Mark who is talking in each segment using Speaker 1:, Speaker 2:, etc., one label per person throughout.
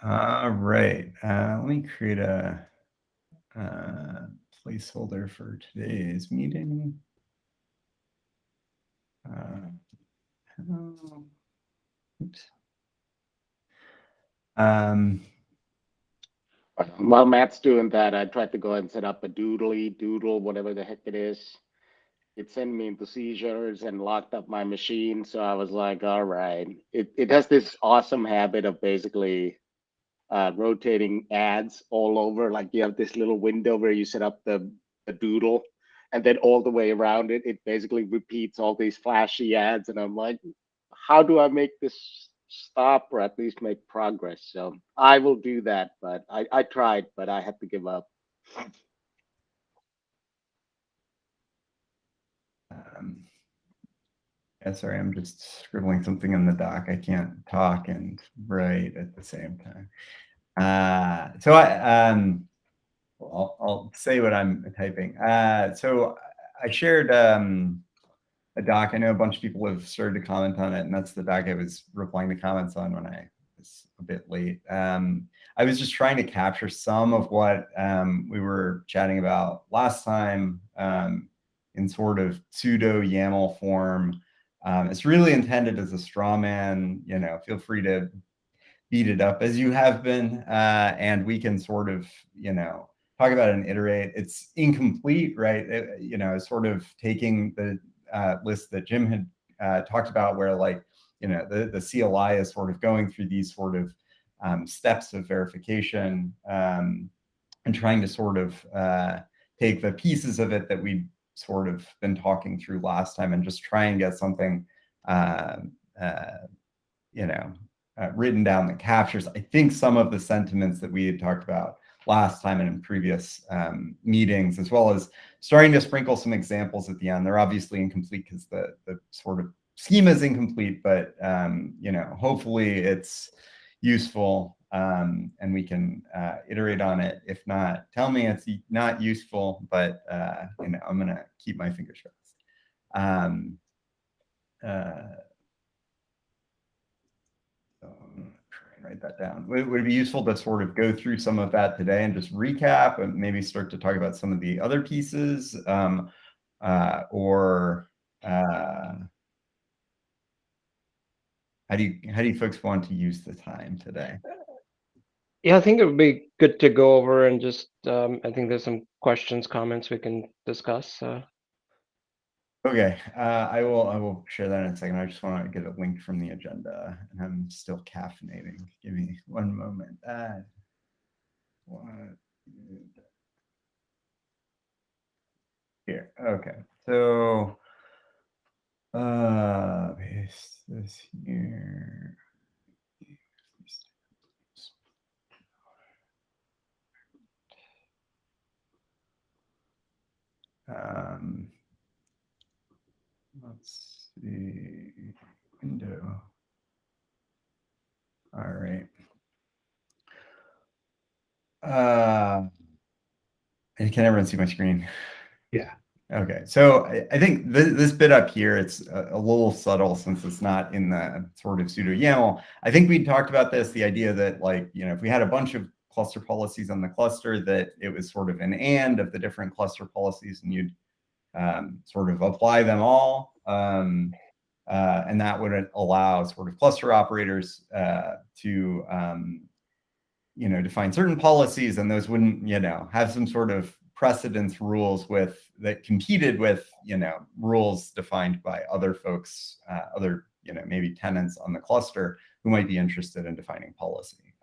Speaker 1: All right. Let me create a placeholder for today's meeting. Oops.
Speaker 2: While Matt's doing that, I tried to go and set up a doodle, whatever the heck it is. It sent me into seizures and locked up my machine. So I was like, all right. It has this awesome habit of basically rotating ads all over. Like you have this little window where you set up the doodle, and then all the way around it, it basically repeats all these flashy ads. And I'm like, how do I make this stop or at least make progress? So I will do that, but I tried, but I had to give up.
Speaker 1: Yeah, sorry, I'm just scribbling something in the doc. I can't talk and write at the same time. So I'll say what I'm typing. So I shared a doc. I know a bunch of people have started to comment on it, and that's the doc I was replying to comments on when I was a bit late. I was just trying to capture some of what we were chatting about last time in sort of pseudo YAML form. It's really intended as a straw man. Feel free to beat it up as you have been, and we can sort of, talk about it and iterate. It's incomplete, right? Sort of taking the list that Jim had talked about, where the CLI is sort of going through these sort of steps of verification and trying to sort of take the pieces of it that we sort of been talking through last time and just try and get something written down that captures, I think, some of the sentiments that we had talked about last time and in previous meetings, as well as starting to sprinkle some examples at the end. They're obviously incomplete because the sort of schema is incomplete, but hopefully it's useful and we can iterate on it. If not, tell me it's not useful, but I'm gonna keep my fingers crossed. So I'm gonna try and write that down. Would it be useful to sort of go through some of that today and just recap and maybe start to talk about some of the other pieces, or how do you folks want to use the time today?
Speaker 3: Yeah, I think it would be good to go over and just, I think there's some questions, comments we can discuss.
Speaker 1: Okay, I will share that in a second. I just want to get a link from the agenda, and I'm still caffeinating. Give me one moment. Here. Okay. So paste this here. Let's see, window. All right. Can everyone see my screen?
Speaker 4: Yeah.
Speaker 1: Okay, so I think this bit up here, it's a little subtle since it's not in the sort of pseudo YAML. I think we talked about this, the idea that if we had a bunch of cluster policies on the cluster, that it was sort of an and of the different cluster policies, and you'd sort of apply them all. And that would allow sort of cluster operators to define certain policies, and those wouldn't have some sort of precedence rules that competed with rules defined by other folks, other maybe tenants on the cluster who might be interested in defining policy.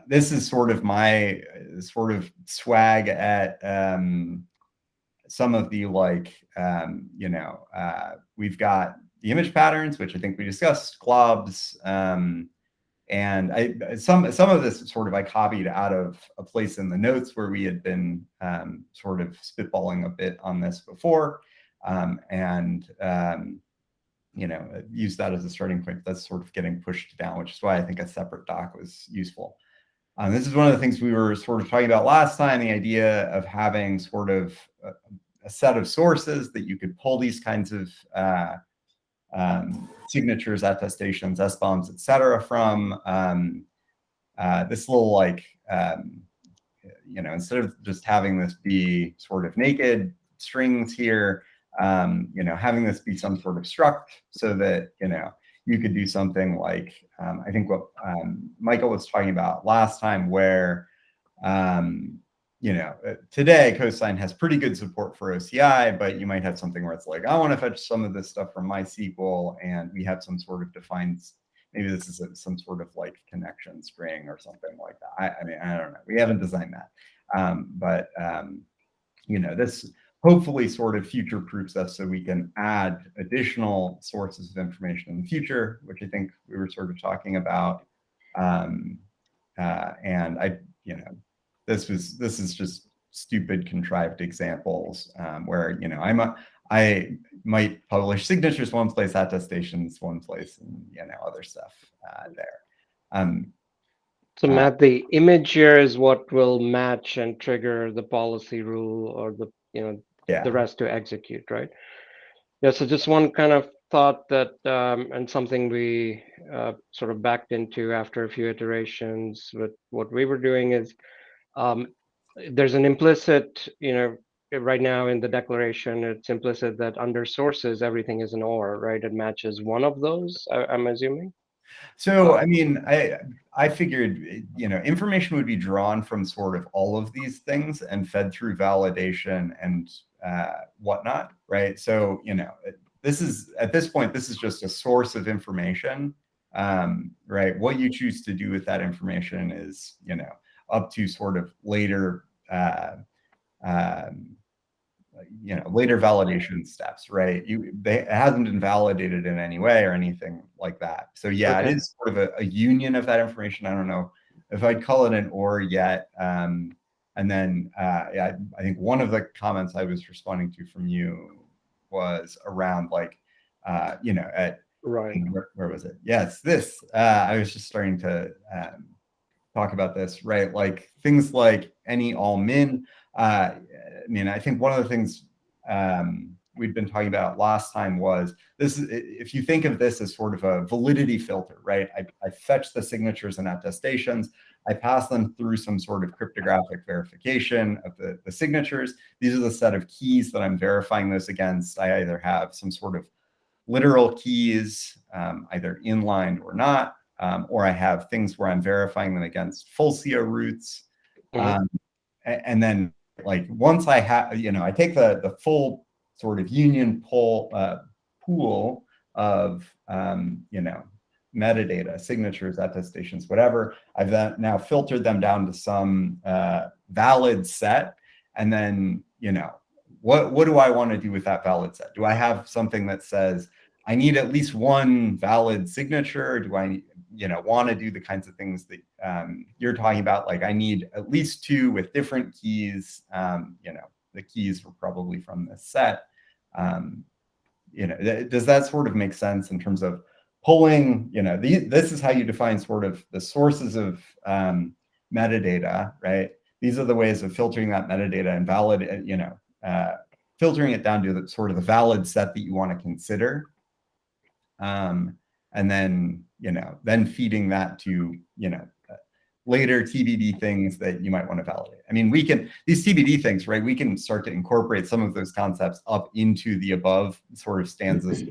Speaker 1: This is sort of my sort of swag at some of the we've got the image patterns, which I think we discussed, globs, and some of this sort of I copied out of a place in the notes where we had been sort of spitballing a bit on this before, and use that as a starting point. That's sort of getting pushed down, which is why I think a separate doc was useful. This is one of the things we were sort of talking about last time, the idea of having sort of a set of sources that you could pull these kinds of signatures, attestations, SBOMs, etc. from this little like, instead of just having this be sort of naked strings here, having this be some sort of struct so that, you could do something like, I think what Michael was talking about last time where, today Cosigned has pretty good support for OCI, but you might have something where it's like, I want to fetch some of this stuff from MySQL, and we have some sort of defined, maybe this is some sort of like connection string or something like that. I mean, I don't know. We haven't designed that. This hopefully sort of future-proofs us so we can add additional sources of information in the future, which I think we were sort of talking about. And this is just stupid contrived examples where I might publish signatures one place, attestations one place, and other stuff there.
Speaker 3: So Matt, the image here is what will match and trigger the policy rule or the the rest to execute, right? Yeah. So just one kind of thought that and something we sort of backed into after a few iterations with what we were doing is there's an implicit, right now in the declaration, it's implicit that under sources, everything is an OR, right? It matches one of those, I'm assuming.
Speaker 1: So, I mean, I figured, information would be drawn from sort of all of these things and fed through validation and whatnot, right? So, this is, at this point, this is just a source of information, right? What you choose to do with that information is, up to sort of later, later validation steps, right? It hasn't been validated in any way or anything like that. So yeah, okay. It is sort of a union of that information. I don't know if I'd call it an OR yet. And then I think one of the comments I was responding to from you was around like,
Speaker 3: right.
Speaker 1: Where was it? Yes, this. I was just starting to talk about this, right? Like things like any all min. I think one of the things we'd been talking about last time was this. If you think of this as sort of a validity filter, right? I fetch the signatures and attestations. I pass them through some sort of cryptographic verification of the signatures. These are the set of keys that I'm verifying this against. I either have some sort of literal keys, either inlined or not, or I have things where I'm verifying them against full CO roots. Mm-hmm. And then like once I have, I take the full sort of union pool of, metadata, signatures, attestations, whatever. I've now filtered them down to some valid set. And then, what do I want to do with that valid set? Do I have something that says I need at least one valid signature? Do I, want to do the kinds of things that you're talking about? Like I need at least two with different keys. The keys were probably from this set. Does that sort of make sense in terms of pulling, this is how you define sort of the sources of metadata, right? These are the ways of filtering that metadata and filtering it down to the sort of the valid set that you want to consider. And then, then feeding that to, later TBD things that you might want to validate. I mean, these TBD things, right? We can start to incorporate some of those concepts up into the above sort of stanzas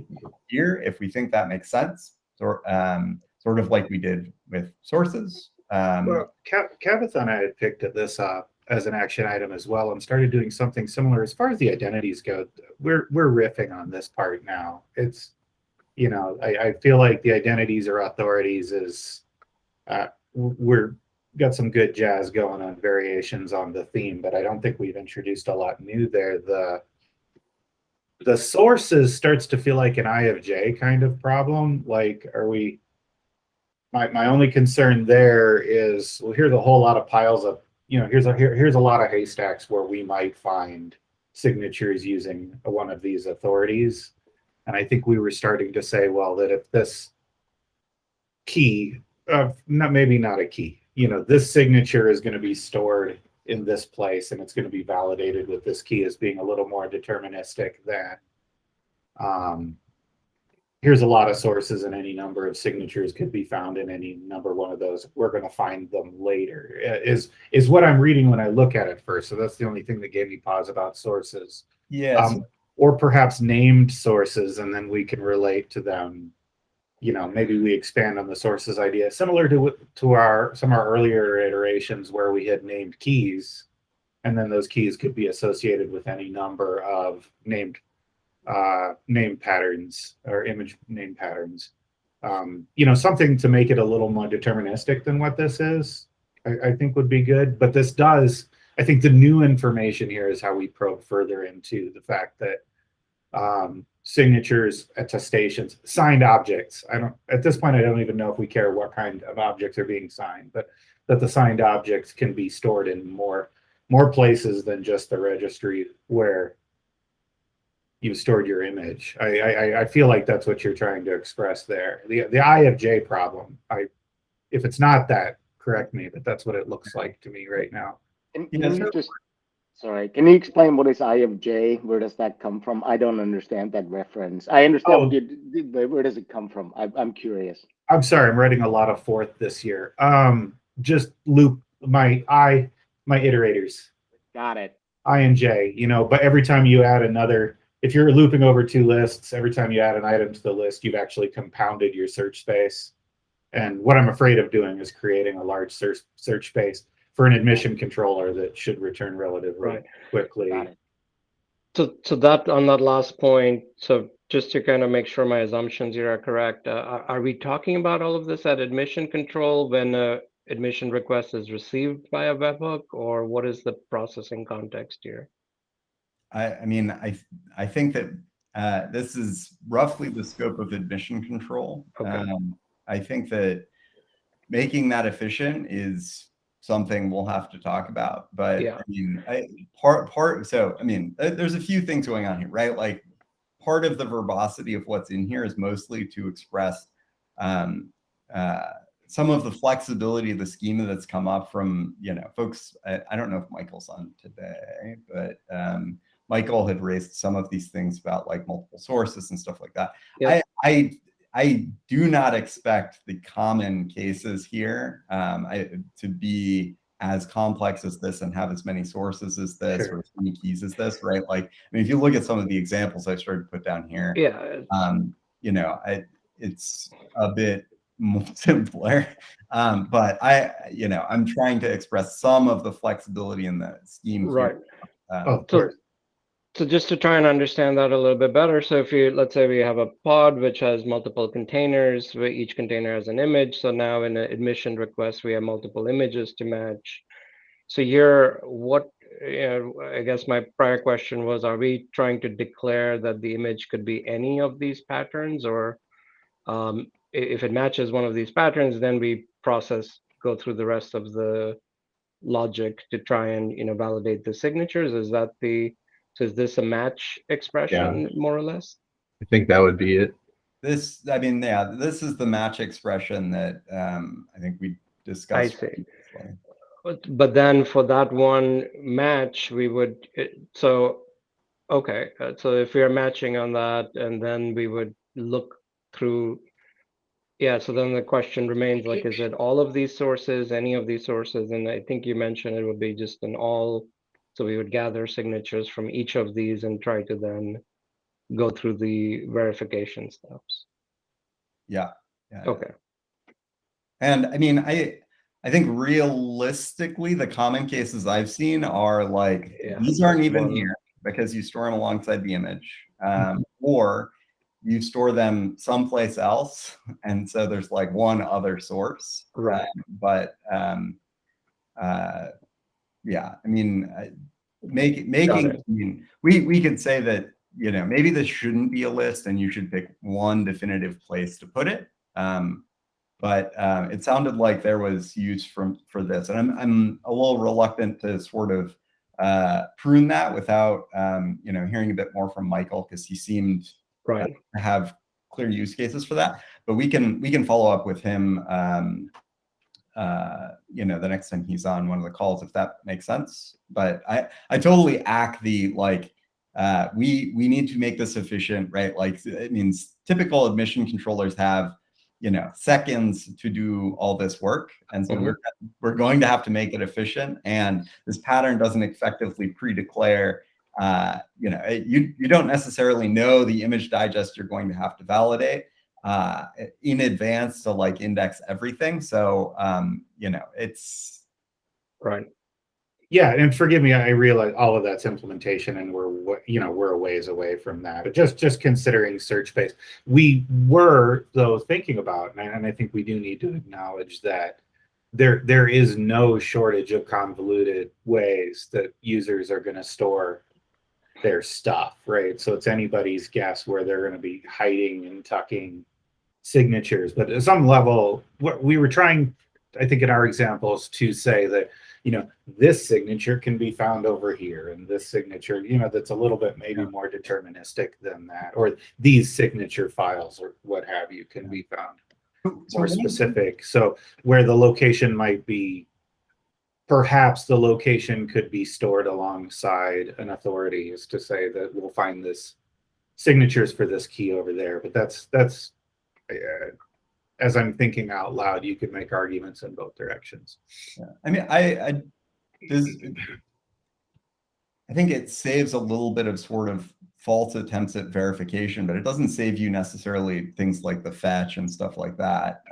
Speaker 1: here, if we think that makes sense. Sort of like we did with sources.
Speaker 4: Well, Kavitha and I had picked this up as an action item as well and started doing something similar. As far as the identities go, we're riffing on this part now. It's, I feel like the identities or authorities is, we're got some good jazz going on, variations on the theme, but I don't think we've introduced a lot new there. The sources starts to feel like an I of J kind of problem. Like, are we, my only concern there is, well, here's a whole lot of piles of, here's a lot of haystacks where we might find signatures using one of these authorities. And I think we were starting to say, well, that if this key, maybe not a key, this signature is going to be stored in this place and it's going to be validated with this key as being a little more deterministic than here's a lot of sources and any number of signatures could be found in any number one of those. We're going to find them later is what I'm reading when I look at it first. So that's the only thing that gave me pause about sources.
Speaker 1: Yes.
Speaker 4: Or perhaps named sources, and then we can relate to them. You know, maybe we expand on the sources idea, similar to some of our earlier iterations where we had named keys, and then those keys could be associated with any number of named name patterns or image name patterns. You know, something to make it a little more deterministic than what this is, I think would be good. But this does, I think the new information here is how we probe further into the fact that signatures, attestations, signed objects. At this point, I don't even know if we care what kind of objects are being signed, but that the signed objects can be stored in more places than just the registry where you stored your image. I feel like that's what you're trying to express there. The I of J problem. If it's not that, correct me, but that's what it looks like to me right now.
Speaker 2: Can you just, sorry, can you explain what is I of J? Where does that come from? I don't understand that reference. I understand what you, but where does it come from? I'm curious.
Speaker 4: I'm sorry, I'm writing a lot of fourth this year. Just loop my iterators.
Speaker 2: Got it.
Speaker 4: I and J, you know, but every time you add another, if you're looping over two lists, every time you add an item to the list, you've actually compounded your search space. And what I'm afraid of doing is creating a large search space for an admission controller that should return relatively quickly.
Speaker 3: So that on that last point, so just to kind of make sure my assumptions here are correct, are we talking about all of this at admission control when a admission request is received by a webhook, or what is the processing context here?
Speaker 1: I mean, I think that this is roughly the scope of admission control.
Speaker 3: Okay.
Speaker 1: I think that making that efficient is something we'll have to talk about. But yeah. I mean, so I mean, there's a few things going on here, right? Like part of the verbosity of what's in here is mostly to express some of the flexibility of the schema that's come up from, you know, folks. I don't know if Michael's on today, but Michael had raised some of these things about like multiple sources and stuff like that. Yeah. I do not expect the common cases here to be as complex as this and have as many sources as this or as many keys as this, right? Like, I mean, if you look at some of the examples I started to put down here, you know, it's a bit more simpler, but I'm trying to express some of the flexibility in the scheme here.
Speaker 3: Of course. So just to try and understand that a little bit better, so if you, let's say we have a pod which has multiple containers, where each container has an image. So now in an admission request, we have multiple images to match. So here, I guess my prior question was, are we trying to declare that the image could be any of these patterns, or if it matches one of these patterns, then we go through the rest of the logic to try and, validate the signatures? So is this a match expression, more or less?
Speaker 5: I think that would be it.
Speaker 1: This is the match expression that I think we discussed.
Speaker 3: I see. But then for that one match, we would, so if we are matching on that, and then we would look through, so then the question remains, like, is it all of these sources, any of these sources? And I think you mentioned it would be just an all. So we would gather signatures from each of these and try to then go through the verification steps.
Speaker 1: Yeah.
Speaker 3: Okay.
Speaker 1: And I mean, I think realistically, the common cases I've seen are like, these aren't even here because you store them alongside the image, or you store them someplace else. And so there's like one other source.
Speaker 3: Right.
Speaker 1: Yeah, I mean, I mean, we could say that, maybe this shouldn't be a list and you should pick one definitive place to put it. But it sounded like there was use for this, and I'm a little reluctant to sort of prune that without hearing a bit more from Michael, because he seemed to have clear use cases for that. But we can follow up with him. The next time he's on one of the calls, if that makes sense. But I totally act the like we need to make this efficient, right? Like, it means typical admission controllers have, seconds to do all this work. And so we're going to have to make it efficient. And this pattern doesn't effectively pre-declare, you don't necessarily know the image digest you're going to have to validate in advance to like index everything. So, it's
Speaker 3: right.
Speaker 4: Yeah, and forgive me, I realize all of that's implementation, and we're a ways away from that. But just considering search space, we were though thinking about, and I think we do need to acknowledge that there is no shortage of convoluted ways that users are going to store their stuff, right? So it's anybody's guess where they're going to be hiding and tucking signatures. But at some level, what we were trying, I think, in our examples, to say that, this signature can be found over here, and this signature, that's a little bit maybe more deterministic than that, or these signature files or what have you can be found more specific. So where the location might be, perhaps the location could be stored alongside an authority, is to say that we'll find this signatures for this key over there. But that's as I'm thinking out loud, you could make arguments in both directions.
Speaker 1: Yeah. I mean, I think it saves a little bit of sort of false attempts at verification, but it doesn't save you necessarily things like the fetch and stuff like that.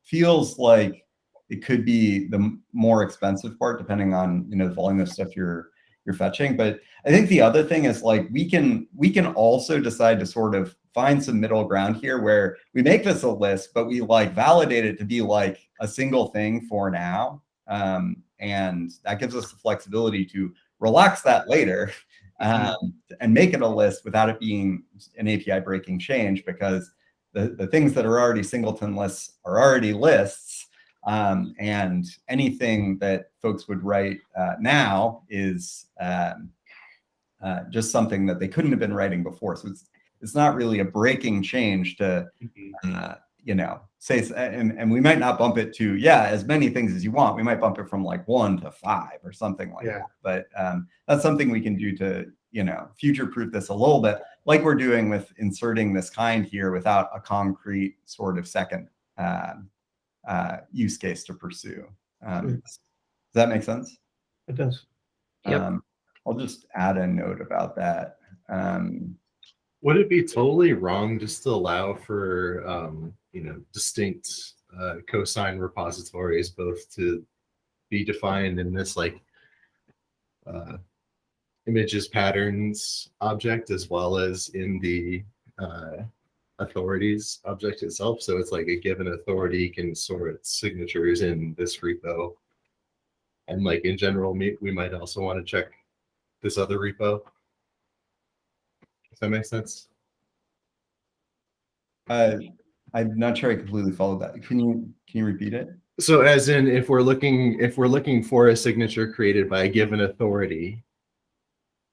Speaker 1: Feels like it could be the more expensive part, depending on the volume of stuff you're fetching. But I think the other thing is, like, we can also decide to sort of find some middle ground here where we make this a list, but we like validate it to be like a single thing for now. And that gives us the flexibility to relax that later and make it a list without it being an API breaking change, because the things that are already singleton lists are already lists. And anything that folks would write now is just something that they couldn't have been writing before. So it's not really a breaking change to, say, and we might not bump it to, as many things as you want. We might bump it from like 1 to 5 or something like that. But that's something we can do to, future-proof this a little bit, like we're doing with inserting this kind here without a concrete sort of second use case to pursue. Does that make sense?
Speaker 4: It does.
Speaker 3: Yep.
Speaker 1: I'll just add a note about that.
Speaker 5: Would it be totally wrong just to allow for distinct cosign repositories both to be defined in this like images patterns object as well as in the authorities object itself? So it's like a given authority can store its signatures in this repo, and like in general we might also want to check this other repo. Does that make sense?
Speaker 1: I'm not sure I completely followed that. Can you repeat it?
Speaker 5: So as in, if we're looking for a signature created by a given authority,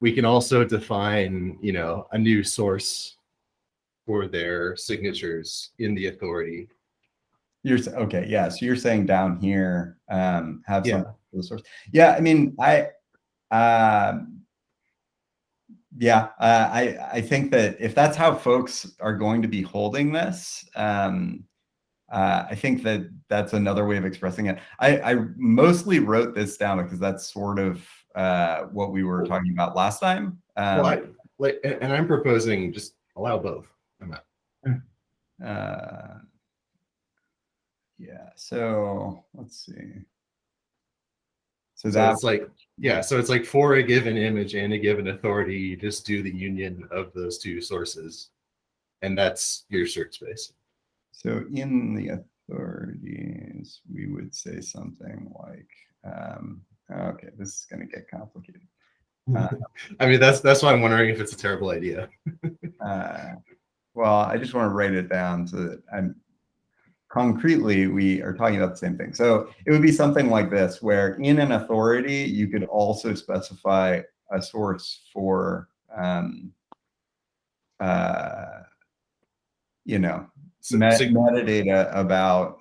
Speaker 5: we can also define, a new source for their signatures in the authority.
Speaker 1: Okay, yeah. So you're saying down here, have some for the source. Yeah, I mean, I think that if that's how folks are going to be holding this, I think that that's another way of expressing it. I mostly wrote this down because that's sort of what we were talking about last time.
Speaker 5: And I'm proposing just allow both.
Speaker 1: So let's see. So
Speaker 5: it's like, so it's like for a given image and a given authority, you just do the union of those two sources, and that's your search space.
Speaker 1: So in the authorities, we would say something like, okay, this is going to get complicated.
Speaker 5: I mean, that's why I'm wondering if it's a terrible idea.
Speaker 1: Well, I just want to write it down so that concretely, we are talking about the same thing. So it would be something like this, where in an authority, you could also specify a source for, metadata about,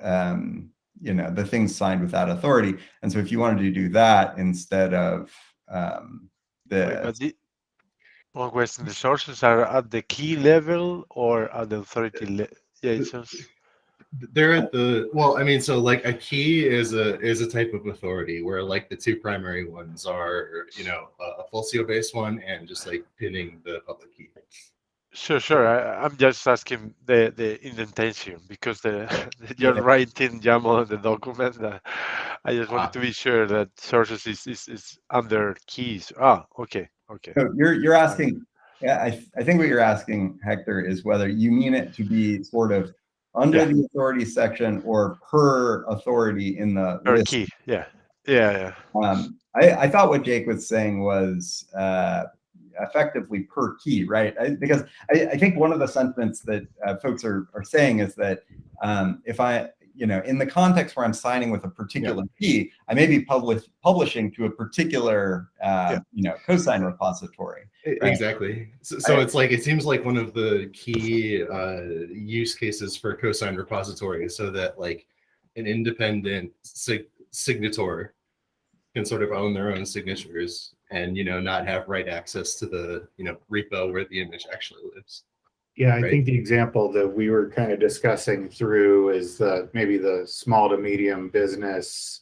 Speaker 1: the things signed with that authority. And so if you wanted to do that instead of
Speaker 6: One question: the sources are at the key level or at the authority level? Yeah, it sounds.
Speaker 5: They're at the well, I mean, so like a key is a type of authority where like the two primary ones are, you know, a Fulcio based one and just like pinning the public key.
Speaker 6: Sure. I'm just asking the indentation because you're
Speaker 5: Yeah.
Speaker 6: writing YAML in the document. I just wanted to be sure that sources is under keys. Okay.
Speaker 1: So you're asking, yeah, I think what you're asking, Hector, is whether you mean it to be sort of under
Speaker 6: Yeah.
Speaker 1: the authority section or per authority in the
Speaker 6: Per
Speaker 1: list.
Speaker 6: key. Yeah.
Speaker 1: I thought what Jake was saying was effectively per key, right? Because I think one of the sentiments that folks are saying is that if I, you know, in the context where I'm signing with a particular key, I may be publishing to a particular, you know, cosign repository. Right?
Speaker 5: Exactly. So it's like, it seems like one of the key use cases for cosign repository, so that like an independent signator can sort of own their own signatures and, you know, not have write access to the, you know, repo where the image actually lives.
Speaker 4: Yeah, I think the example that we were kind of discussing through is maybe the small to medium business.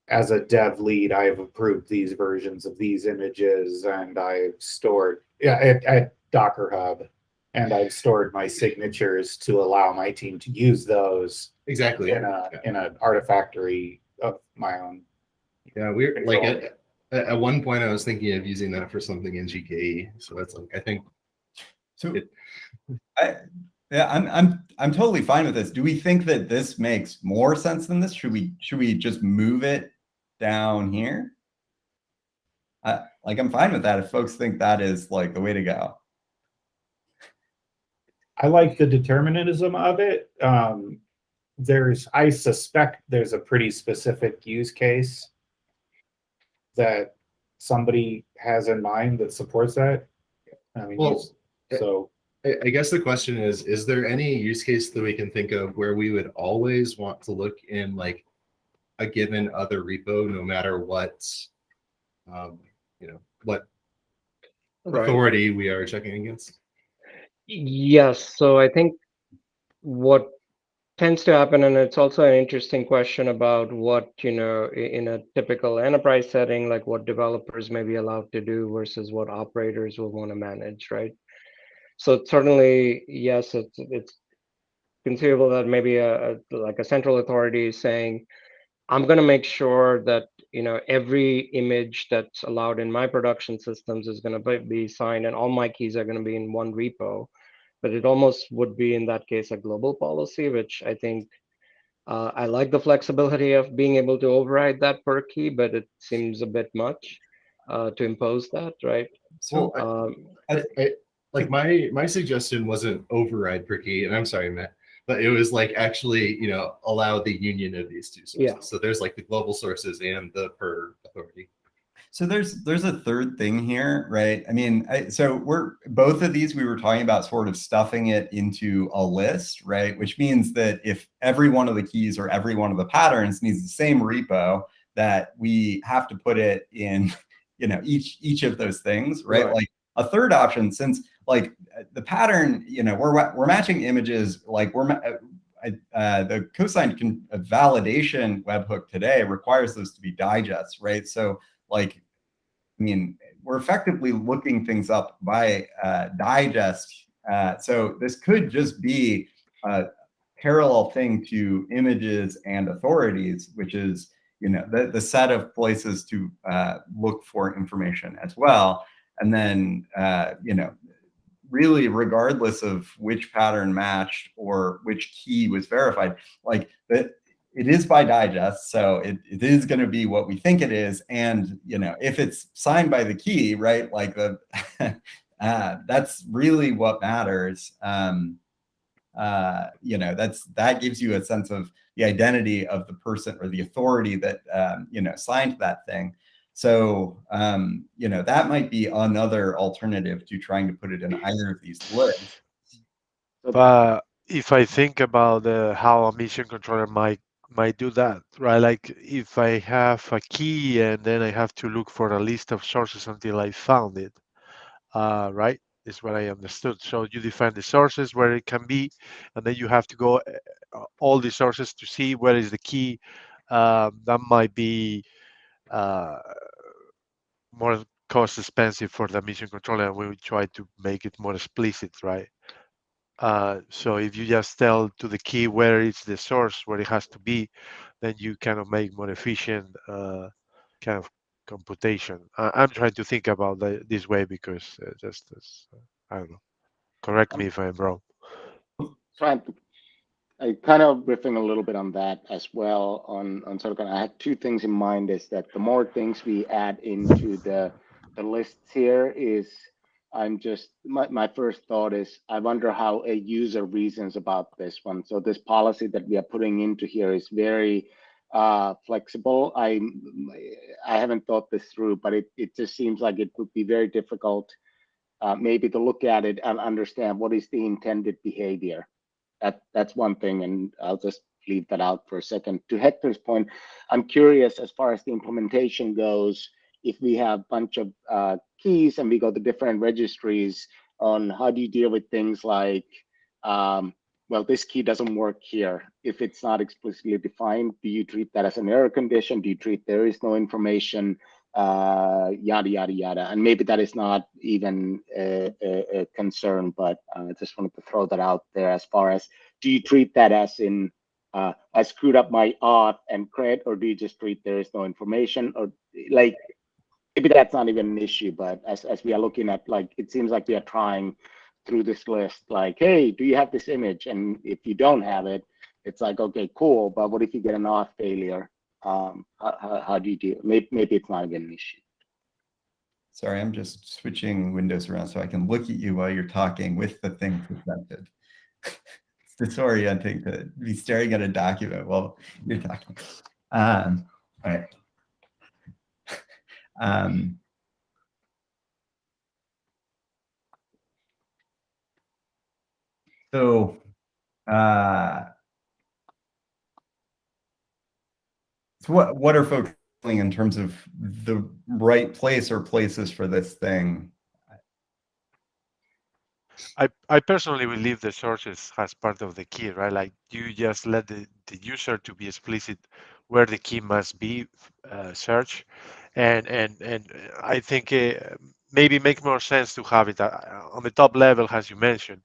Speaker 4: As a dev lead, I've approved these versions of these images, and I've stored at Docker Hub, and I've stored my signatures to allow my team to use those
Speaker 5: exactly
Speaker 4: in an artifactory of my own.
Speaker 5: Yeah, we're like at one point I was thinking of using that for something in GKE. So that's like, I think.
Speaker 1: So I'm totally fine with this. Do we think that this makes more sense than this? Should we just move it down here? Like, I'm fine with that if folks think that is like the way to go.
Speaker 4: I like the determinism of it. I suspect there's a pretty specific use case that somebody has in mind that supports that. I mean,
Speaker 5: well,
Speaker 4: so
Speaker 5: I guess the question is there any use case that we can think of where we would always want to look in like a given other repo, no matter what, you know, what authority we are checking against?
Speaker 3: Yes. So I think what tends to happen, and it's also an interesting question about what, you know, in a typical enterprise setting, like what developers may be allowed to do versus what operators will want to manage, right? So certainly, yes, it's conceivable that maybe like a central authority is saying, I'm going to make sure that, you know, every image that's allowed in my production systems is going to be signed, and all my keys are going to be in one repo. But it almost would be in that case a global policy, which I think I like the flexibility of being able to override that per key, but it seems a bit much to impose that, right?
Speaker 5: So like my suggestion wasn't override per key, and I'm sorry, Matt, but it was like actually, you know, allow the union of these two sources.
Speaker 3: Yeah.
Speaker 5: So there's like the global sources and the per authority.
Speaker 1: So there's a third thing here, right? I mean, so both of these, we were talking about sort of stuffing it into a list, right? Which means that if every one of the keys or every one of the patterns needs the same repo, that we have to put it in, you know, each of those things, right? Like a third option, since like the pattern, you know, we're matching images, like the cosigned validation webhook today requires those to be digests, right? So like, I mean, we're effectively looking things up by digest. So this could just be a parallel thing to images and authorities, which is, you know, the set of places to look for information as well. And then, you know, really regardless of which pattern matched or which key was verified, like it is by digest, so it is going to be what we think it is. And, you know, if it's signed by the key, right, like the that's really what matters. You know, that gives you a sense of the identity of the person or the authority that you know, signed that thing. So you know, that might be another alternative to trying to put it in either of these lists.
Speaker 6: But if I think about how a mission controller might do that, right? Like if I have a key and then I have to look for a list of sources until I found it, right? Is what I understood. So you define the sources where it can be, and then you have to go all the sources to see where is the key. That might be more cost expensive for the mission controller, and we will try to make it more explicit, right? So if you just tell to the key where it's the source, where it has to be, then you kind of make more efficient kind of computation. I'm trying to think about this way because just as, I don't know. Correct me if I'm wrong.
Speaker 2: Trying to, I kind of riffing a little bit on that as well. On sort of, I had two things in mind. Is that the more things we add into the lists here is, I'm just my first thought is I wonder how a user reasons about this one. So this policy that we are putting into here is very flexible. I haven't thought this through, but it just seems like it would be very difficult maybe to look at it and understand what is the intended behavior. That's one thing, and I'll just leave that out for a second. To Hector's point, I'm curious as far as the implementation goes, if we have a bunch of keys and we go to different registries, on how do you deal with things like, well, this key doesn't work here. If it's not explicitly defined, do you treat that as an error condition? Do you treat there is no information? Yada, yada, yada. And maybe that is not even a concern, but I just wanted to throw that out there as far as, do you treat that as in, I screwed up my auth and cred, or do you just treat there is no information? Or like, maybe that's not even an issue, but as we are looking at, like, it seems like we are trying through this list, like, hey, do you have this image? And if you don't have it, it's like, okay, cool, but what if you get an auth failure? How do you deal? Maybe it's not even an issue.
Speaker 1: Sorry, I'm just switching windows around so I can look at you while you're talking with the thing presented. It's disorienting to be staring at a document while you're talking. All right. So what are folks feeling in terms of the right place or places for this thing?
Speaker 6: I personally will leave the sources as part of the key, right? Like you just let the user to be explicit where the key must be search, and I think maybe make more sense to have it on the top level, as you mentioned,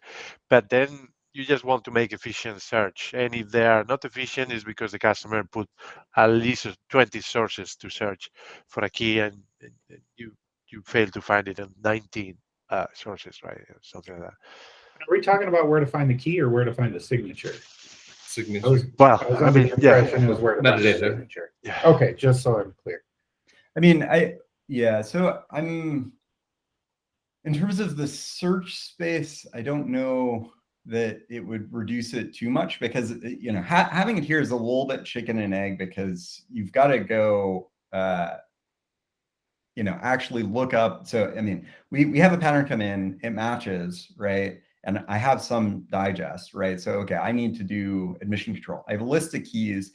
Speaker 6: but then you just want to make efficient search, and if they are not efficient, is because the customer put at least 20 sources to search for a key, and you fail to find it in 19 sources, right? Something like that.
Speaker 4: Are we talking about where to find the key or where to find the signature?
Speaker 5: Signature.
Speaker 6: Well,
Speaker 4: I was
Speaker 6: I
Speaker 4: under
Speaker 6: mean,
Speaker 4: the impression it was where to find the
Speaker 5: Metadata.
Speaker 4: signature.
Speaker 6: yeah.
Speaker 4: Okay, just so I'm clear.
Speaker 1: I mean, so I'm, in terms of the search space, I don't know that it would reduce it too much, because you know, having it here is a little bit chicken and egg, because you've got to go you know, actually look up. So I mean, we have a pattern come in, it matches, right? And I have some digest, right? So okay, I need to do admission control. I have a list of keys.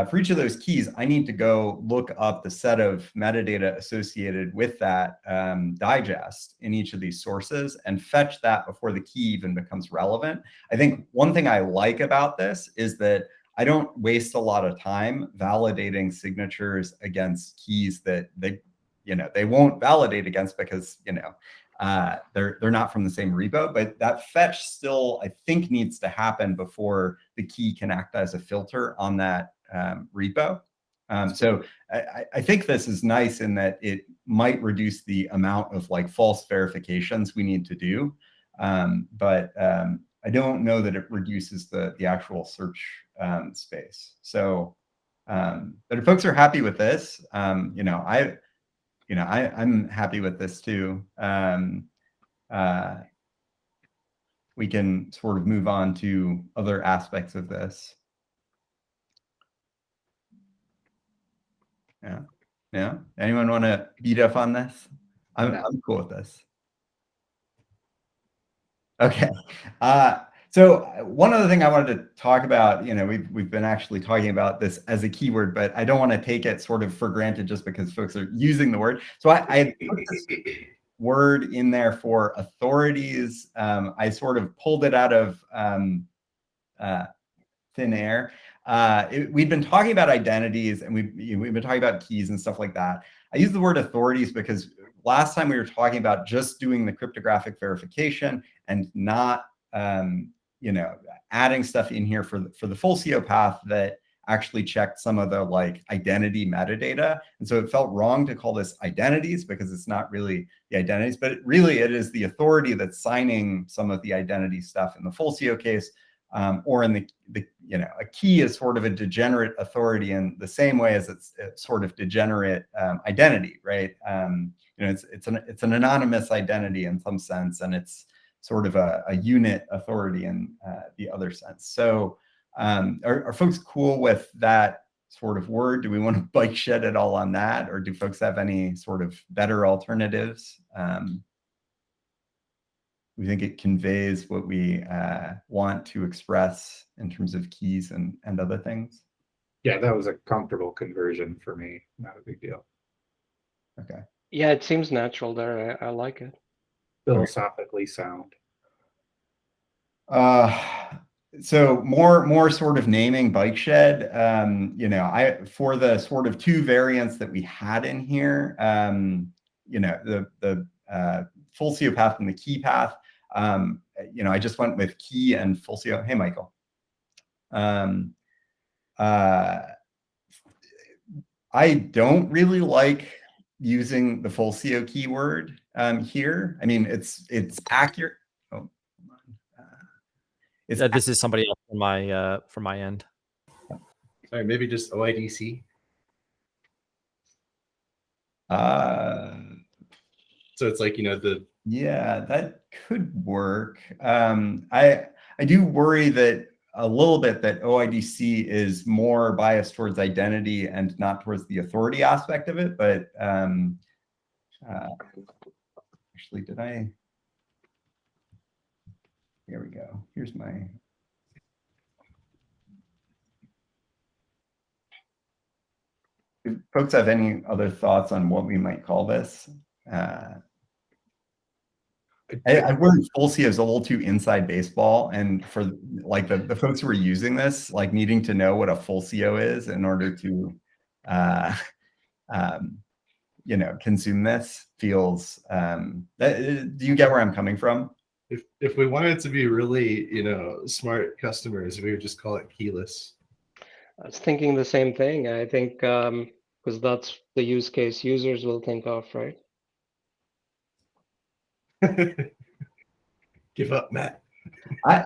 Speaker 1: For each of those keys, I need to go look up the set of metadata associated with that digest in each of these sources and fetch that before the key even becomes relevant. I think one thing I like about this is that I don't waste a lot of time validating signatures against keys that they won't validate against, because they're not from the same repo. But that fetch still, I think, needs to happen before the key can act as a filter on that repo. So I think this is nice in that it might reduce the amount of like false verifications we need to do, but I don't know that it reduces the actual search space. So, but if folks are happy with this, I'm happy with this too. We can sort of move on to other aspects of this. Yeah. Anyone want to beat up on this? I'm cool with this. Okay. So one other thing I wanted to talk about, we've been actually talking about this as a keyword, but I don't want to take it sort of for granted just because folks are using the word. So I word in there for authorities. I sort of pulled it out of thin air. We've been talking about identities, and we've been talking about keys and stuff like that. I use the word authorities because last time we were talking about just doing the cryptographic verification and not adding stuff in here for the full CO path that actually checked some of the like identity metadata. And so it felt wrong to call this identities because it's not really the identities, but it is the authority that's signing some of the identity stuff in the full CO case. Or in the a key is sort of a degenerate authority in the same way as it's sort of degenerate identity, right? It's an anonymous identity in some sense, and it's sort of a unit authority in the other sense. So are folks cool with that sort of word? Do we want to bike shed at all on that, or do folks have any sort of better alternatives? We think it conveys what we want to express in terms of keys and other things.
Speaker 4: Yeah, that was a comfortable conversion for me. Not a big deal.
Speaker 1: Okay.
Speaker 3: Yeah, it seems natural there. I like it.
Speaker 4: Philosophically sound.
Speaker 1: So more sort of naming bike shed. For the sort of two variants that we had in here, the full CO path and the key path. I just went with key and full CO. Hey, Michael. I don't really like using the full CO keyword here. I mean, it's accurate. Oh,
Speaker 7: this is somebody else from my end.
Speaker 5: Sorry, maybe just OIDC. So it's like
Speaker 1: yeah, that could work. I do worry that a little bit that OIDC is more biased towards identity and not towards the authority aspect of it. But actually, did I? Here we go. Here's my. Do folks have any other thoughts on what we might call this? I worry full CO is a little too inside baseball, and for like the folks who are using this, like needing to know what a full CO is in order to, consume this feels. Do you get where I'm coming from?
Speaker 5: If we wanted to be really, smart customers, we would just call it keyless.
Speaker 3: I was thinking the same thing. I think because that's the use case users will think of, right?
Speaker 5: Give up, Matt.
Speaker 1: I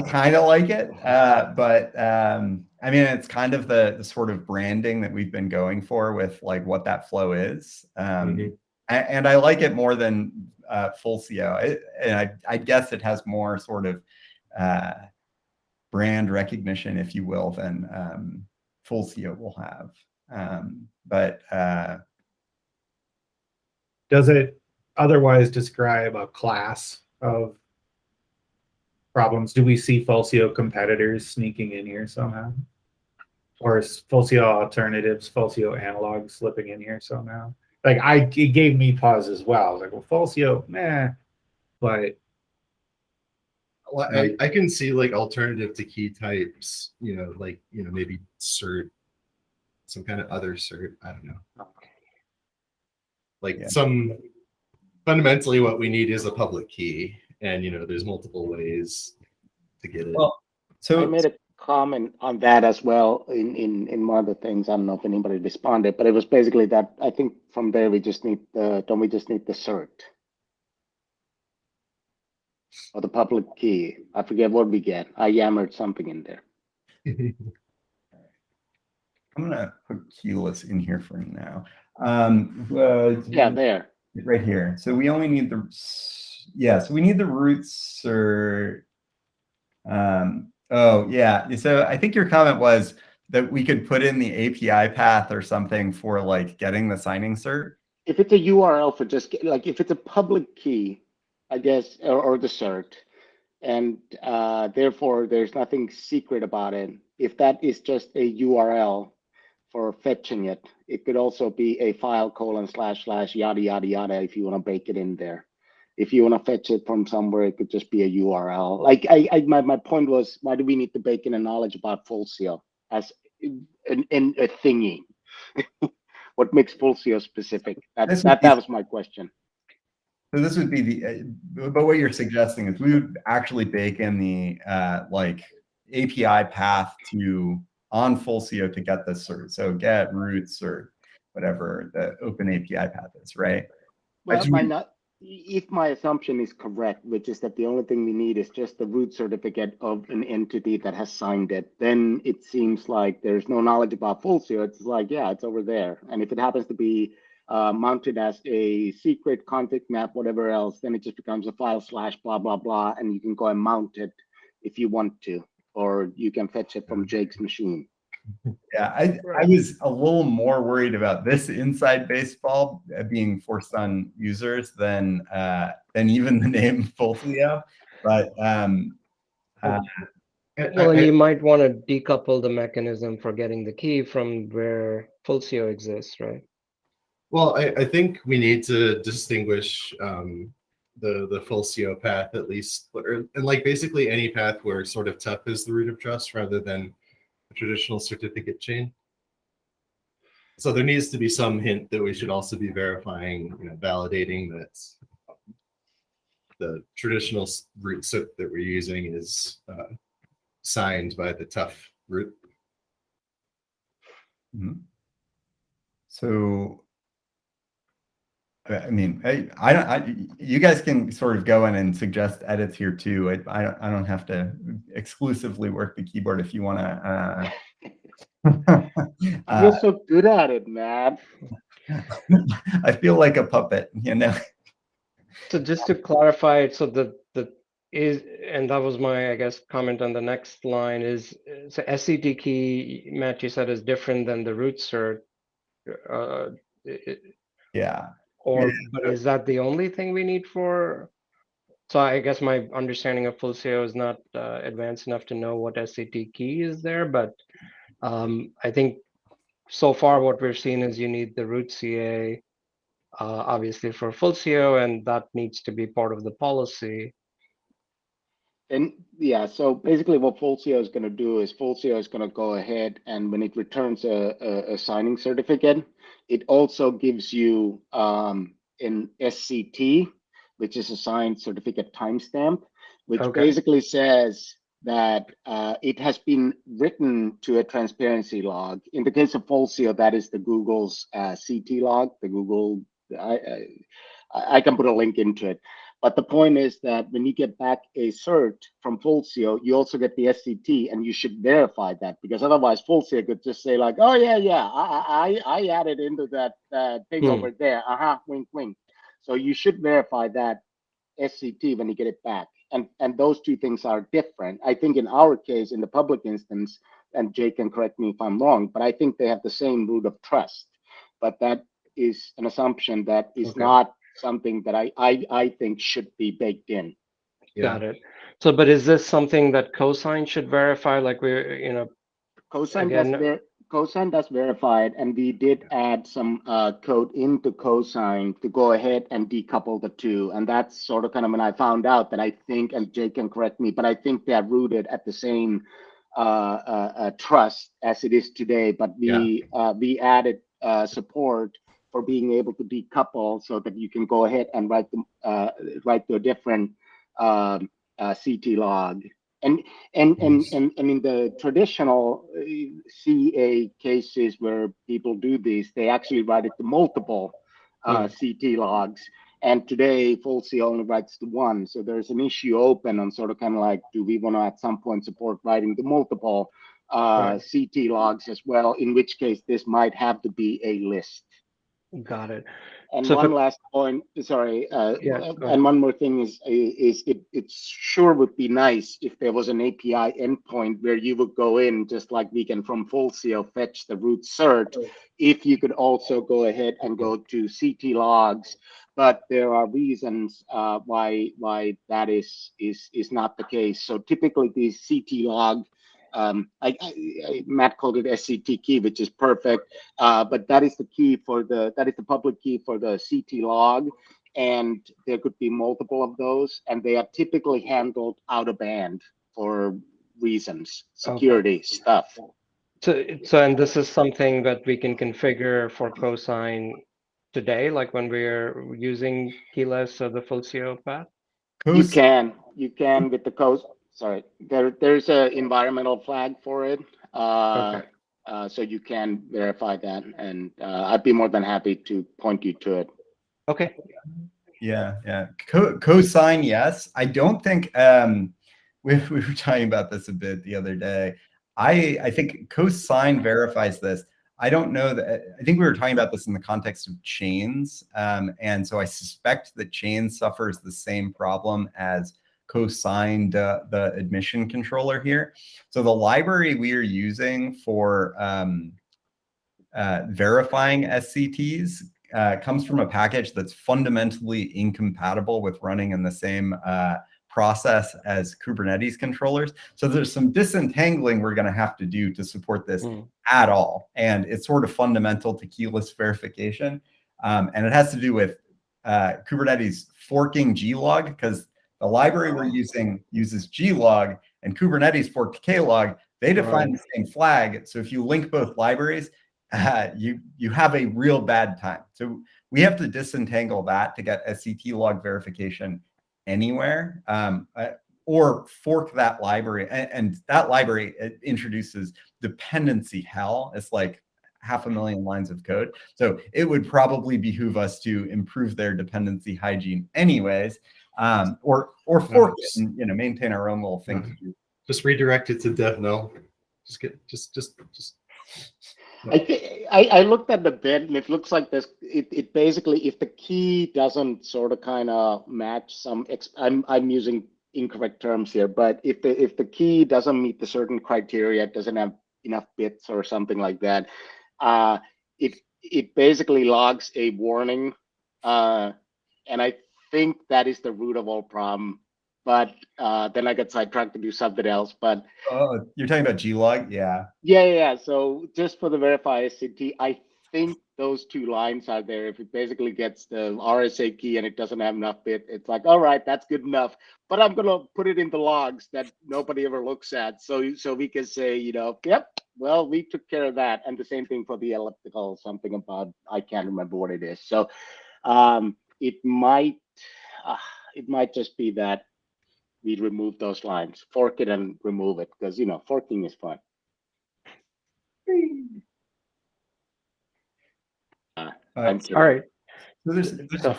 Speaker 1: kind of like it, but I mean, it's kind of the sort of branding that we've been going for with like what that flow is, and I like it more than full CO. I guess it has more sort of brand recognition, if you will, than full CO will have. But
Speaker 4: does it otherwise describe a class of problems? Do we see full CO competitors sneaking in here somehow? Or is full CO alternatives, full CO analogs slipping in here somehow? Like it gave me pause as well. I was like, well, full CO, meh. But
Speaker 5: well, I can see like alternative to key types, maybe cert, some kind of other cert. I don't know. Like fundamentally what we need is a public key, and there's multiple ways to get it.
Speaker 1: Well, so
Speaker 2: I made a comment on that as well in one of the things. I don't know if anybody responded, but it was basically that I think from there we just need don't we just need the cert or the public key? I forget what we get. I yammered something in there.
Speaker 1: I'm gonna put keyless in here for now.
Speaker 2: Yeah, there.
Speaker 1: Right here. So we only need so we need the root cert. Oh yeah. So I think your comment was that we could put in the API path or something for like getting the signing cert.
Speaker 2: If it's a URL for just like if it's a public key, I guess, or the cert, and therefore there's nothing secret about it. If that is just a URL for fetching it. It could also be a file : / yada yada yada if you want to bake it in there. If you want to fetch it from somewhere, it could just be a URL. Like my point was, why do we need to bake in a knowledge about Fulcio as in a thingy? What makes Fulcio specific? That was my question.
Speaker 1: So this would be the, but what you're suggesting is we would actually bake in the like API path to on Fulcio to get this cert. So get roots or whatever the open API path is, right?
Speaker 2: Well, if my assumption is correct, which is that the only thing we need is just the root certificate of an entity that has signed it, then it seems like there's no knowledge about Fulcio. It's like, yeah, it's over there. And if it happens to be mounted as a secret config map, whatever else, then it just becomes a file / blah, blah, blah, and you can go and mount it if you want to, or you can fetch it from Jake's machine.
Speaker 1: Yeah, I was a little more worried about this inside baseball being forced on users than even the name Fulcio. But
Speaker 3: well, and you might want to decouple the mechanism for getting the key from where Fulcio exists, right?
Speaker 5: Well, I think we need to distinguish the Fulcio path, at least, and like basically any path where sort of tough is the root of trust rather than a traditional certificate chain. So there needs to be some hint that we should also be verifying, validating that the traditional root that we're using is signed by the tough root.
Speaker 1: Mm-hmm. So, I mean, you guys can sort of go in and suggest edits here too. I don't have to exclusively work the keyboard if you want to.
Speaker 2: You're so good at it, man.
Speaker 1: I feel like a puppet,
Speaker 3: So just to clarify it, so and that was my, I guess, comment on the next line is, so SCT key, Matt, you said is different than the root cert.
Speaker 1: Yeah.
Speaker 3: But is that the only thing we need for? So I guess my understanding of Fulcio is not advanced enough to know what SCT key is there, but I think so far what we're seeing is you need the root CA, obviously for Fulcio, and that needs to be part of the policy.
Speaker 2: And yeah, so basically what Fulcio is going to do is Fulcio is going to go ahead, and when it returns a signing certificate, it also gives you an SCT, which is a signed certificate timestamp, which basically says that it has been written to a transparency log. In the case of Fulcio, that is the Google's CT log, the Google, I can put a link into it. But the point is that when you get back a cert from Fulcio, you also get the SCT, and you should verify that, because otherwise Fulcio could just say like, oh yeah, I added into that thing over there. Wink, wink. So you should verify that SCT when you get it back. And those two things are different. I think in our case, in the public instance, and Jake can correct me if I'm wrong, but I think they have the same root of trust. But that is an assumption that is not something that I think should be baked in.
Speaker 3: Got it. So, but is this something that Cosigned should verify? Like
Speaker 2: Cosigned does verify it, and we did add some code into Cosigned to go ahead and decouple the two. And that's sort of kind of when I found out that I think, and Jake can correct me, but I think they're rooted at the same trust as it is today. But we added support for being able to decouple so that you can go ahead and write to a different CT log. And in the traditional CA cases where people do these, they actually write it to multiple CT logs. And today, Fulcio only writes to one. So there's an issue open on sort of kind of like, do we want to at some point support writing to multiple CT logs as well? In which case, this might have to be a list.
Speaker 3: Got it.
Speaker 2: And so one last point, sorry, and one more thing is it sure would be nice if there was an API endpoint where you would go in, just like we can from Fulcio fetch the root cert, if you could also go ahead and go to CT logs. But there are reasons why that is not the case. So typically these CT log Matt called it SCT key, which is perfect. But that is the key for that is the public key for the CT log. And there could be multiple of those, and they are typically handled out of band for reasons, security stuff.
Speaker 3: So and this is something that we can configure for Cosine today, like when we're using keyless or the full CO path?
Speaker 2: You can with the code. Sorry, there's a environmental flag for it. So you can verify that, and I'd be more than happy to point you to it.
Speaker 3: Okay.
Speaker 1: Yeah. Cosine, yes. I don't think we were talking about this a bit the other day. I think cosine verifies this. I don't know that. I think we were talking about this in the context of chains, and so I suspect that chains suffers the same problem as cosigned the admission controller here. So the library we are using for verifying SCTs comes from a package that's fundamentally incompatible with running in the same process as Kubernetes controllers. So there's some disentangling we're going to have to do to support this at all. And it's sort of fundamental to keyless verification. And it has to do with Kubernetes forking glog, because the library we're using uses glog, and Kubernetes forked klog. They define the same flag. So if you link both libraries, you have a real bad time. So we have to disentangle that to get SCT log verification anywhere, or fork that library. And that library, it introduces dependency hell. It's like 500,000 lines of code. So it would probably behoove us to improve their dependency hygiene anyways, or fork it and maintain our own little thing to do.
Speaker 5: Just redirect it to dev null. Just.
Speaker 2: I looked at the bit, and it looks like this. It basically, if the key doesn't sort of kind of match some, I'm using incorrect terms here, but if the key doesn't meet the certain criteria, it doesn't have enough bits or something like that, it basically logs a warning, and I think that is the root of all problem. But then I got sidetracked to do something else. But
Speaker 1: you're talking about glog, yeah.
Speaker 2: Yeah. So just for the verify SCT, I think those two lines are there. If it basically gets the RSA key and it doesn't have enough bit, it's like, all right, that's good enough. But I'm gonna put it in the logs that nobody ever looks at, so we can say, yep, well, we took care of that. And the same thing for the elliptical, something about, I can't remember what it is. So it might just be that we remove those lines, fork it and remove it, because forking is fun.
Speaker 3: All right.
Speaker 1: So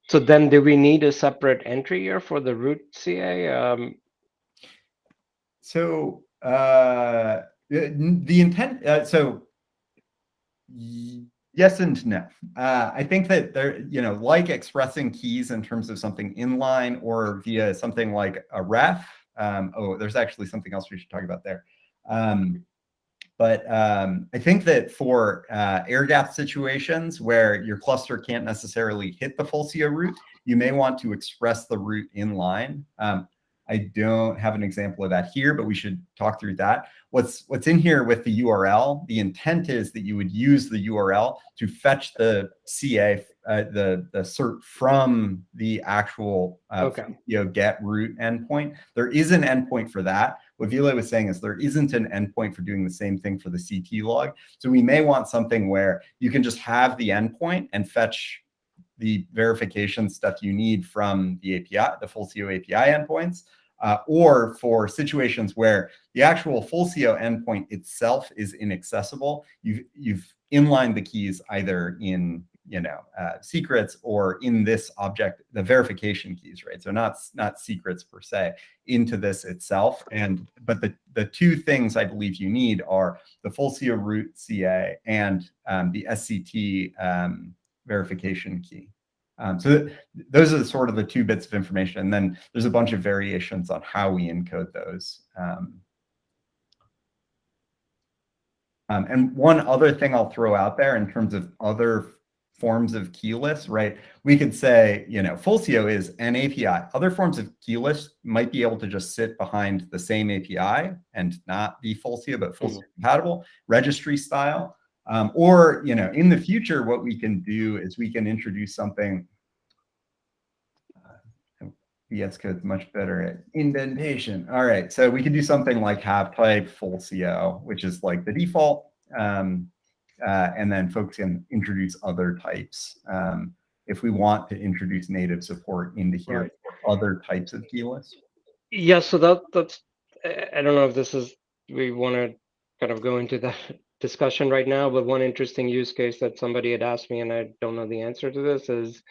Speaker 3: so then, do we need a separate entry here for the root CA?
Speaker 1: So the intent. Yes and no. I think that there, like expressing keys in terms of something inline or via something like a ref. There's actually something else we should talk about there. But I think that for air gap situations where your cluster can't necessarily hit the full CO root, you may want to express the root inline. I don't have an example of that here, but we should talk through that. What's in here with the URL, the intent is that you would use the URL to fetch the CA, the cert from the actual get root endpoint. There is an endpoint for that. What Ville was saying is there isn't an endpoint for doing the same thing for the CT log. So we may want something where you can just have the endpoint and fetch the verification stuff you need from the API, the full CO API endpoints, or for situations where the actual full CO endpoint itself is inaccessible, you've inlined the keys either in secrets or in this object, the verification keys, right? So not secrets per se into this itself. But the two things I believe you need are the full CO root CA and the SCT verification key. So those are sort of the two bits of information. And then there's a bunch of variations on how we encode those. And one other thing I'll throw out there in terms of other forms of keyless, right? We could say, you know, Fulcio is an API. Other forms of keyless might be able to just sit behind the same API and not be Fulcio, but Fulcio compatible, registry style. Or, you know, in the future, what we can do is we can introduce something. VS Code's much better at indentation. All right, so we can do something like have type Fulcio, which is like the default. And then folks can introduce other types if we want to introduce native support into here,
Speaker 3: Right.
Speaker 1: for other types of keyless.
Speaker 3: Yeah, so that's, I don't know if this is, we want to kind of go into that discussion right now, but one interesting use case that somebody had asked me, and I don't know the answer to this, is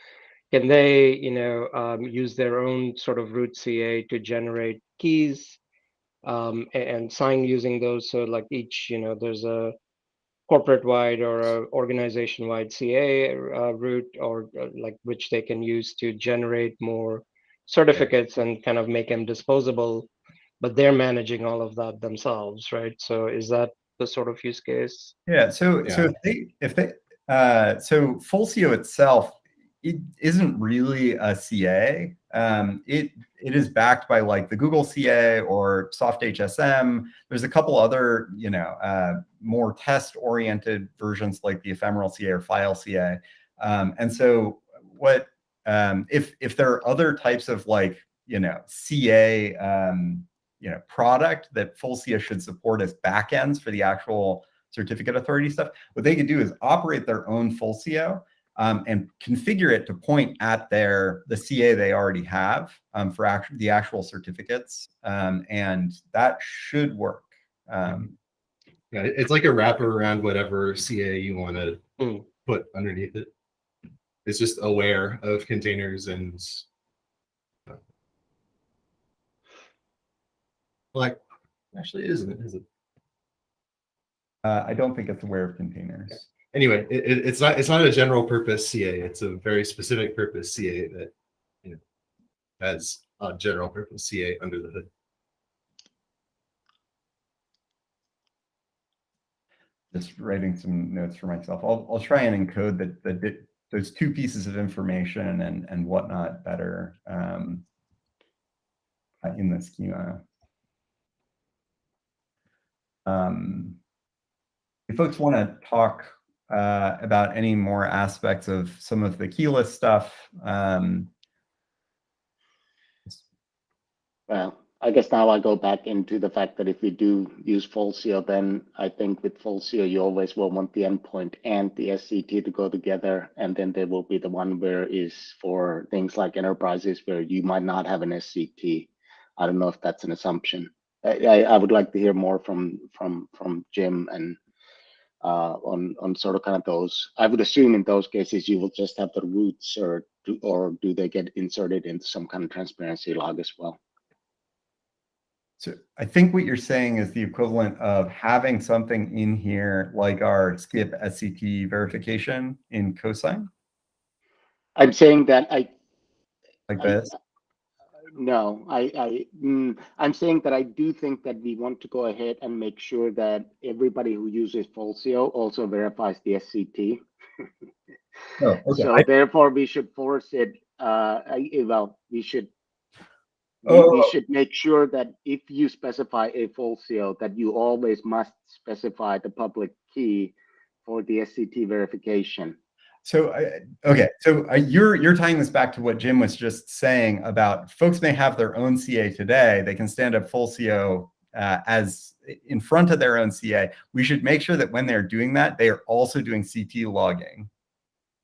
Speaker 3: can they, you know, use their own sort of root CA to generate keys and sign using those? So like each, you know, there's a corporate-wide or a organization-wide CA route, or like which they can use to generate more certificates and kind of make them disposable, but they're managing all of that themselves, right? So is that the sort of use case?
Speaker 1: Yeah. So so Fulcio itself, it isn't really a CA. It is backed by like the Google CA or Soft HSM. There's a couple other, you know, more test-oriented versions like the ephemeral CA or file CA. And so what if there are other types of like, you know, CA you know, product that Fulcio should support as backends for the actual certificate authority stuff, what they could do is operate their own Fulcio and configure it to point at the CA they already have for the actual certificates, and that should work.
Speaker 5: Yeah, it's like a wrapper around whatever CA you want to put underneath it. It's just aware of containers and like, actually, isn't it? Is it?
Speaker 1: I don't think it's aware of containers.
Speaker 5: Anyway, it's not a general purpose CA. It's a very specific purpose CA that, you know, has a general purpose CA under the hood.
Speaker 1: Just writing some notes for myself. I'll try and encode those two pieces of information and whatnot better in the schema. If folks want to talk about any more aspects of some of the keyless stuff,
Speaker 2: Well, I guess now I go back into the fact that if we do use Fulcio, then I think with Fulcio, you always will want the endpoint and the SCT to go together. And then there will be the one where is for things like enterprises where you might not have an SCT. I don't know if that's an assumption. I would like to hear more from Jim and on sort of kind of those. I would assume in those cases you will just have the roots, or do they get inserted into some kind of transparency log as well?
Speaker 1: So I think what you're saying is the equivalent of having something in here like our skip SCT verification in Cosigned.
Speaker 2: I'm saying that
Speaker 1: This.
Speaker 2: No, I'm saying that I do think that we want to go ahead and make sure that everybody who uses Fulcio also verifies the SCT.
Speaker 1: Oh, okay.
Speaker 2: So therefore, we should force it. Well, we should make sure that if you specify a Fulcio, that you always must specify the public key for the SCT verification.
Speaker 1: So, okay, so you're tying this back to what Jim was just saying about folks may have their own CA today. They can stand up Fulcio as in front of their own CA. We should make sure that when they're doing that, they are also doing CT logging.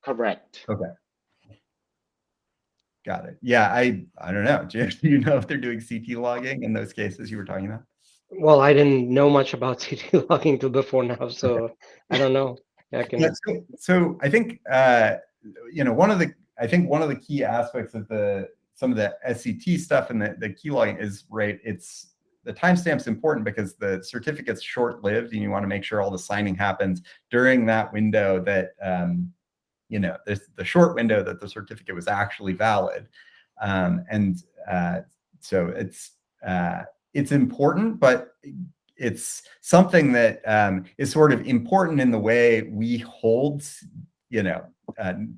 Speaker 2: Correct.
Speaker 1: Okay. Got it. Yeah, I don't know. Jim, do you know if they're doing CT logging in those cases you were talking about?
Speaker 3: Well, I didn't know much about CT logging till before now, so I don't know.
Speaker 1: Yeah, so I think you know, one of the key aspects of some of the SCT stuff and the key logging is, right, it's the timestamp's important because the certificate's short-lived and you want to make sure all the signing happens during that window that you know, the short window that the certificate was actually valid. So it's important, but it's something that is sort of important in the way we hold, you know,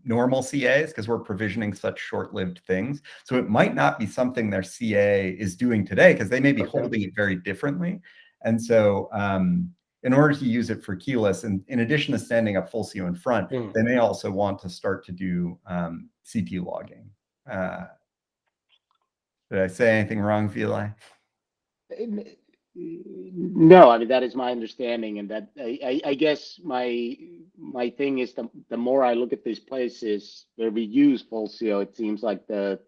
Speaker 1: normal CAs because we're provisioning such short-lived things. So it might not be something their CA is doing today because they may be holding it very differently. And so in order to use it for keyless, and in addition to standing up full CO in front, they may also want to start to do CT logging. Did I say anything wrong, Vili?
Speaker 2: No, I mean, that is my understanding, and that I guess my thing is the more I look at these places where we use full CO, it seems like the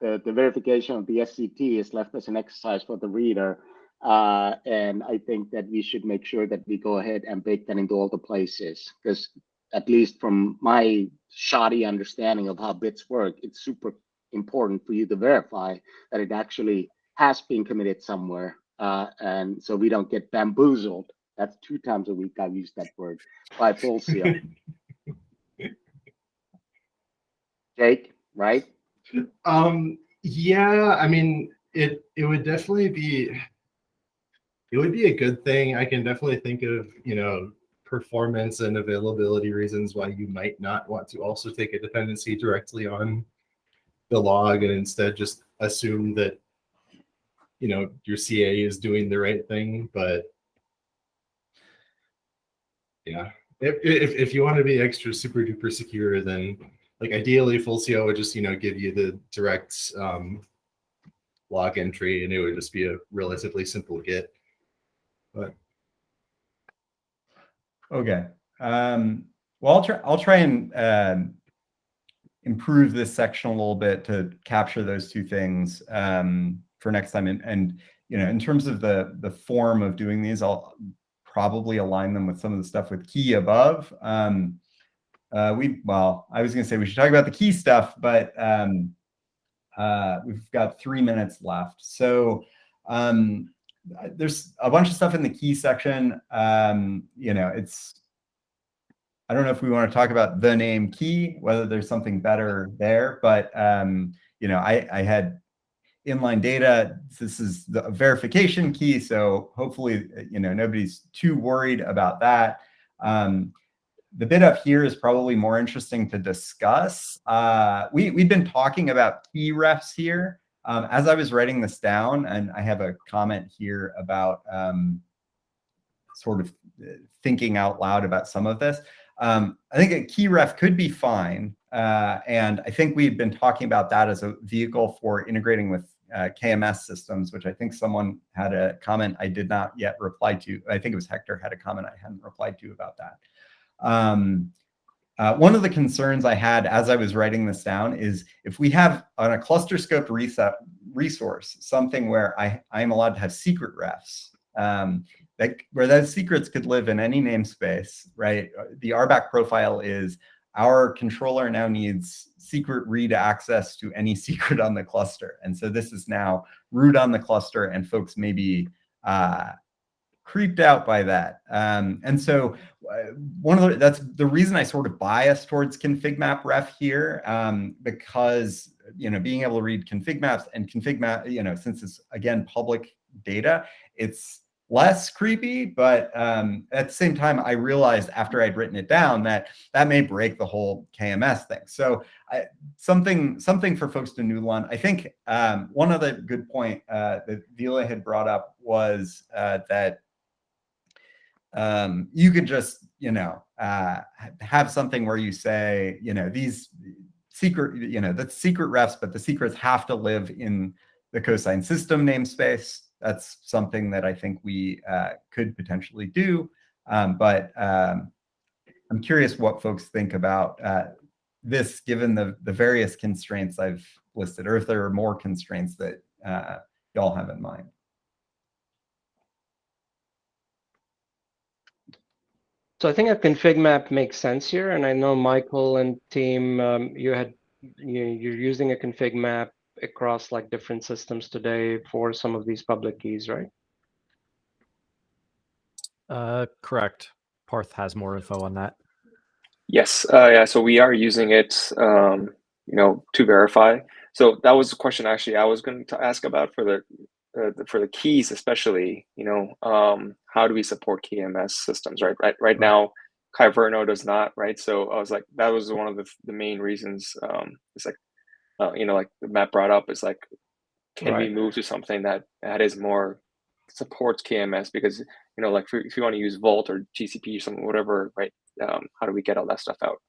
Speaker 2: verification of the SCT is left as an exercise for the reader, and I think that we should make sure that we go ahead and bake that into all the places, because at least from my shoddy understanding of how bits work, it's super important for you to verify that it actually has been committed somewhere. And so we don't get bamboozled. That's 2 times a week I've used that word, by full CO. Jake, right?
Speaker 5: Yeah, I mean, it would definitely be, it would be a good thing. I can definitely think of, performance and availability reasons why you might not want to also take a dependency directly on the log and instead just assume that your CA is doing the right thing. But yeah, if you want to be extra super duper secure, then like ideally full CO would just give you the direct log entry, and it would just be a relatively simple get. But
Speaker 1: okay, well, I'll try and improve this section a little bit to capture those 2 things for next time. And in terms of the form of doing these, I'll probably align them with some of the stuff with key above. I was going to say we should talk about the key stuff, but we've got 3 minutes left. So there's a bunch of stuff in the key section. I don't know if we want to talk about the name key, whether there's something better there, but I had inline data. This is the verification key, so hopefully nobody's too worried about that. The bit up here is probably more interesting to discuss. We've been talking about key refs here. As I was writing this down, and I have a comment here about sort of thinking out loud about some of this. I think a key ref could be fine. And I think we've been talking about that as a vehicle for integrating with KMS systems, which I think someone had a comment I did not yet reply to. I think it was Hector had a comment I hadn't replied to about that. One of the concerns I had as I was writing this down is if we have on a cluster scoped resource, something where I am allowed to have secret refs, where those secrets could live in any namespace, right? The RBAC profile is our controller now needs secret read access to any secret on the cluster. And so this is now root on the cluster, and folks may be creeped out by that. And so that's the reason I sort of bias towards config map ref here, because being able to read config maps and config map, since it's again public data, it's less creepy. But at the same time, I realized after I'd written it down that may break the whole KMS thing. So something for folks to noodle on. I think one other good point that Vila had brought up was that you could just have something where you say these secret that's secret refs, but the secrets have to live in the cosigned system namespace. That's something that I think we could potentially do, but I'm curious what folks think about this, given the various constraints I've listed, or if there are more constraints that y'all have in mind.
Speaker 3: So I think a config map makes sense here, and I know Michael and team, you're using a config map across like different systems today for some of these public keys, right?
Speaker 7: Correct. Parth has more info on that.
Speaker 8: Yes, yeah. So we are using it, to verify. So that was a question actually I was going to ask about for the keys, especially. How do we support KMS systems? Right now, Kyverno does not, right? So I was like, that was one of the main reasons. It's like, like Matt brought up, it's like, can we move to something that is more supports KMS? Because like if you want to use Vault or GCP or something, whatever, right? How do we get all that stuff out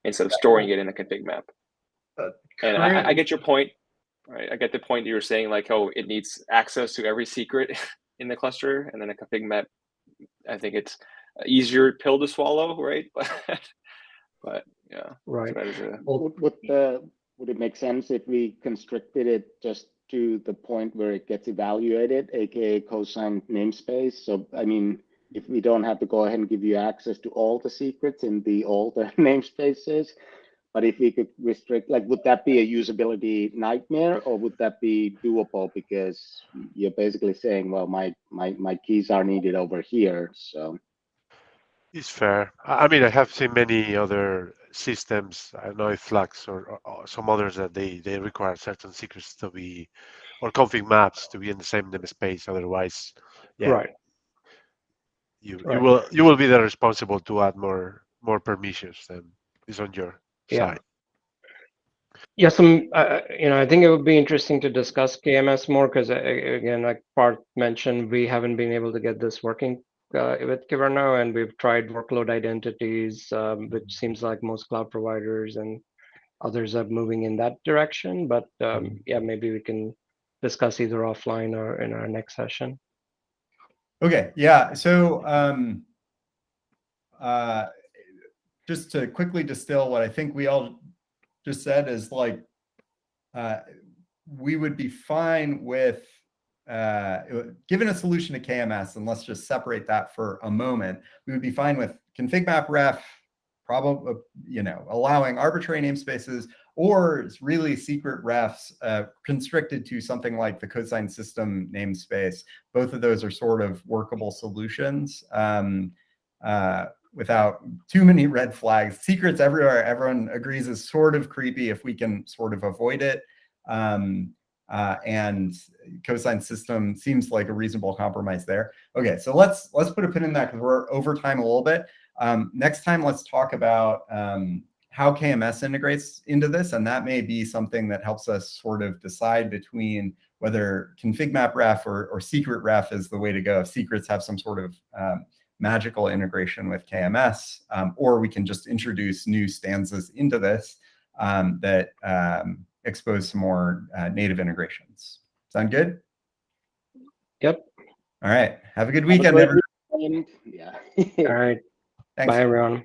Speaker 8: instead of storing it in a config map? And I get your point, right? I get the point that you're saying, like, oh, it needs access to every secret in the cluster, and then a config map, I think it's an easier pill to swallow, right? But yeah,
Speaker 3: Right.
Speaker 2: So would it make sense if we constricted it just to the point where it gets evaluated, aka cosigned namespace? So I mean, if we don't have to go ahead and give you access to all the secrets in all the namespaces, but if we could restrict, like, would that be a usability nightmare, or would that be doable? Because you're basically saying, well, my keys are needed over here. So
Speaker 6: it's fair. I mean, I have seen many other systems. I don't know if Flux or some others that they require certain secrets to be, or config maps to be in the same namespace. Otherwise, yeah,
Speaker 3: Right.
Speaker 6: you will be the responsible to add more permissions than is on your side.
Speaker 3: Yeah, I think it would be interesting to discuss KMS more because, again, like Parth mentioned, we haven't been able to get this working with Kyverno, and we've tried workload identities, which seems like most cloud providers and others are moving in that direction. But yeah, maybe we can discuss either offline or in our next session.
Speaker 1: Okay, yeah. So just to quickly distill what I think we all just said is, like, we would be fine with given a solution to KMS, and let's just separate that for a moment. We would be fine with config map ref, probably, allowing arbitrary namespaces, or really secret refs constricted to something like the cosigned system namespace. Both of those are sort of workable solutions without too many red flags. Secrets everywhere, everyone agrees, is sort of creepy if we can sort of avoid it. And cosigned system seems like a reasonable compromise there. Okay, so let's put a pin in that because we're over time a little bit. Next time, let's talk about how KMS integrates into this, and that may be something that helps us sort of decide between whether config map ref or secret ref is the way to go. If secrets have some sort of magical integration with KMS, or we can just introduce new stanzas into this that expose some more native integrations. Sound good?
Speaker 3: Yep.
Speaker 1: All right. Have a good weekend, everyone.
Speaker 2: Yeah.
Speaker 3: All right.
Speaker 1: Thanks.
Speaker 3: Bye, everyone.